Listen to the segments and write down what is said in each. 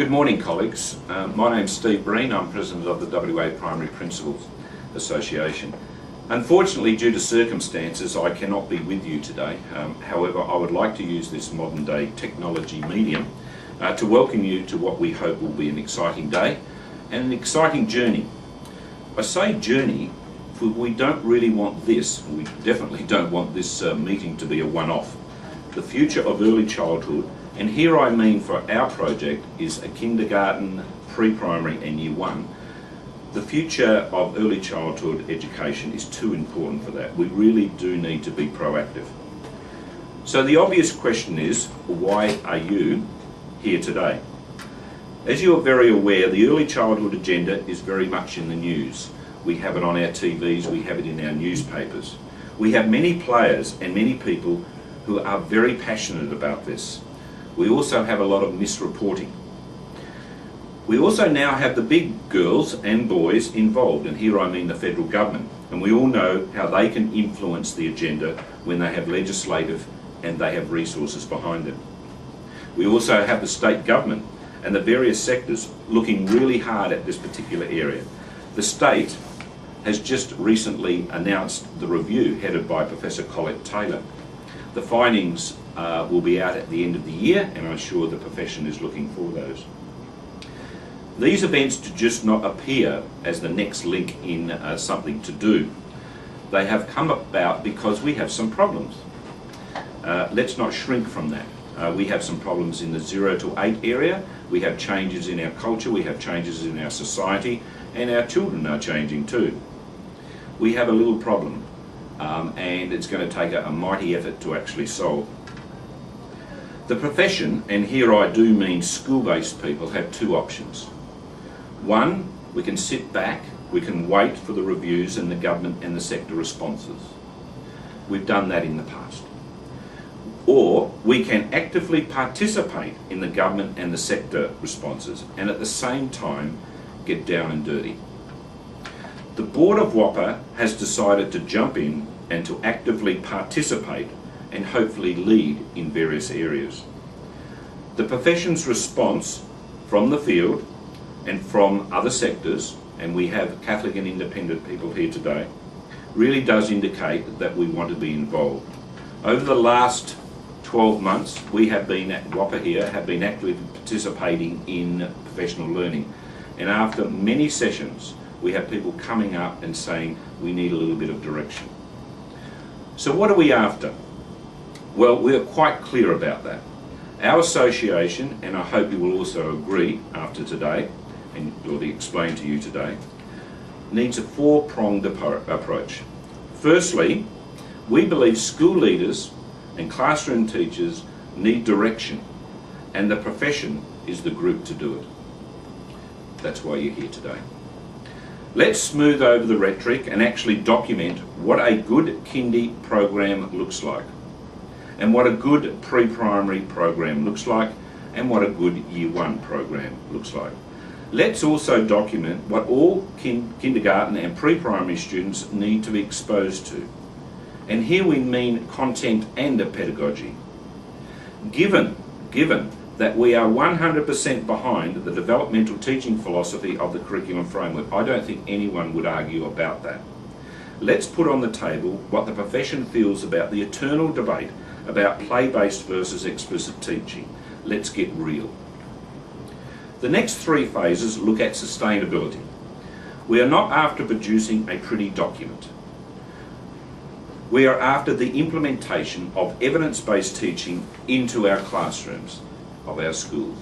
Good morning, colleagues. My name's Steve Breen. I'm President of the WA Primary Principals Association. Unfortunately, due to circumstances, I cannot be with you today. However, I would like to use this modern day technology medium to welcome you to what we hope will be an exciting day and an exciting journey. I say journey, for we don't really want this, we definitely don't want this meeting to be a one-off. The future of early childhood, and here I mean for our project, is a kindergarten, pre-primary and year one. The future of early childhood education is too important for that. We really do need to be proactive. So the obvious question is, why are you here today? As you are very aware, the early childhood agenda is very much in the news. We have it on our TVs, we have it in our newspapers. We have many players and many people who are very passionate about this. We also have a lot of misreporting. We also now have the big girls and boys involved, and here I mean the federal government, and we all know how they can influence the agenda when they have legislative and they have resources behind them. We also have the state government and the various sectors looking really hard at this particular area. The state has just recently announced the review headed by Professor Colette Taylor. The findings will be out at the end of the year, and I'm sure the profession is looking for those. These events do just not appear as the next link in something to do. They have come about because we have some problems. Let's not shrink from that. We have some problems in the 0 to 8 area. We have changes in our culture, we have changes in our society, and our children are changing too. We have a little problem, and it's going to take a mighty effort to actually solve. The profession, and here I do mean school-based people, have two options. One, we can sit back, we can wait for the reviews and the government and the sector responses. We've done that in the past. Or we can actively participate in the government and the sector responses and at the same time get down and dirty. The Board of WAPA has decided to jump in and to actively participate and hopefully lead in various areas. The profession's response from the field and from other sectors, and we have Catholic and independent people here today, really does indicate that we want to be involved. Over the last 12 months, we have been at WAPA here, have been actively participating in professional learning. And after many sessions, we have people coming up and saying, we need a little bit of direction. So what are we after? Well, we're quite clear about that. Our association, and I hope you will also agree after today, and it will be explained to you today, needs a four-pronged approach. Firstly, we believe school leaders and classroom teachers need direction, and the profession is the group to do it. That's why you're here today. Let's smooth over the rhetoric and actually document what a good kindy program looks like, and what a good pre-primary program looks like, and what a good year one program looks like. Let's also document what all kindergarten and pre-primary students need to be exposed to. And here we mean content and pedagogy. Given that we are 100% behind the developmental teaching philosophy of the curriculum framework, I don't think anyone would argue about that. Let's put on the table what the profession feels about the eternal debate about play-based versus explicit teaching. Let's get real. The next three phases look at sustainability. We are not after producing a pretty document. We are after the implementation of evidence-based teaching into our classrooms of our schools.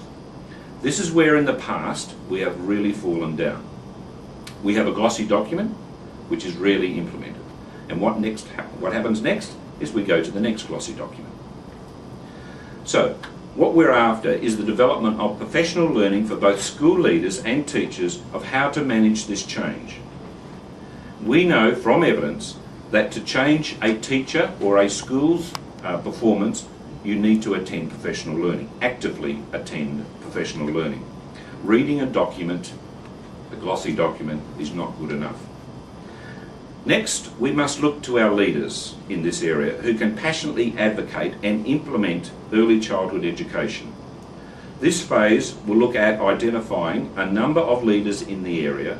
This is where in the past we have really fallen down. We have a glossy document which is rarely implemented. And what happens next is we go to the next glossy document. So what we're after is the development of professional learning for both school leaders and teachers of how to manage this change. We know from evidence that to change a teacher or a school's performance, you need to attend professional learning, actively attend professional learning. Reading a document, a glossy document, is not good enough. Next, we must look to our leaders in this area who can passionately advocate and implement early childhood education. This phase will look at identifying a number of leaders in the area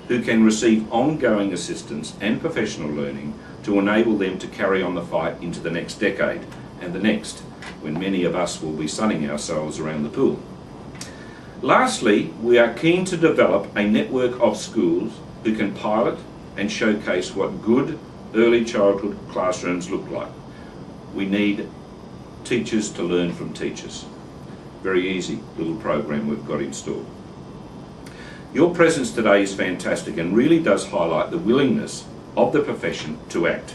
who can receive ongoing assistance and professional learning to enable them to carry on the fight into the next decade and the next, when many of us will be sunning ourselves around the pool. Lastly, we are keen to develop a network of schools who can pilot and showcase what good early childhood classrooms look like. We need teachers to learn from teachers. Very easy little program we've got installed. Your presence today is fantastic and really does highlight the willingness of the profession to act.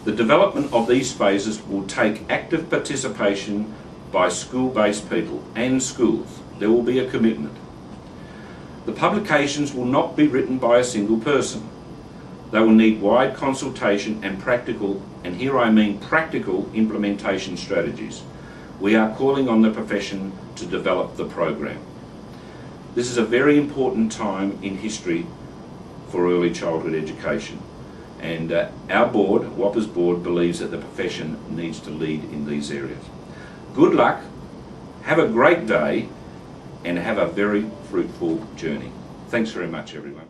The development of these phases will take active participation by school-based people and schools. There will be a commitment. The publications will not be written by a single person. They will need wide consultation and practical, and here I mean practical, implementation strategies. We are calling on the profession to develop the program. This is a very important time in history for early childhood education, and our board, WAPA's board, believes that the profession needs to lead in these areas. Good luck, have a great day, and have a very fruitful journey. Thanks very much, everyone.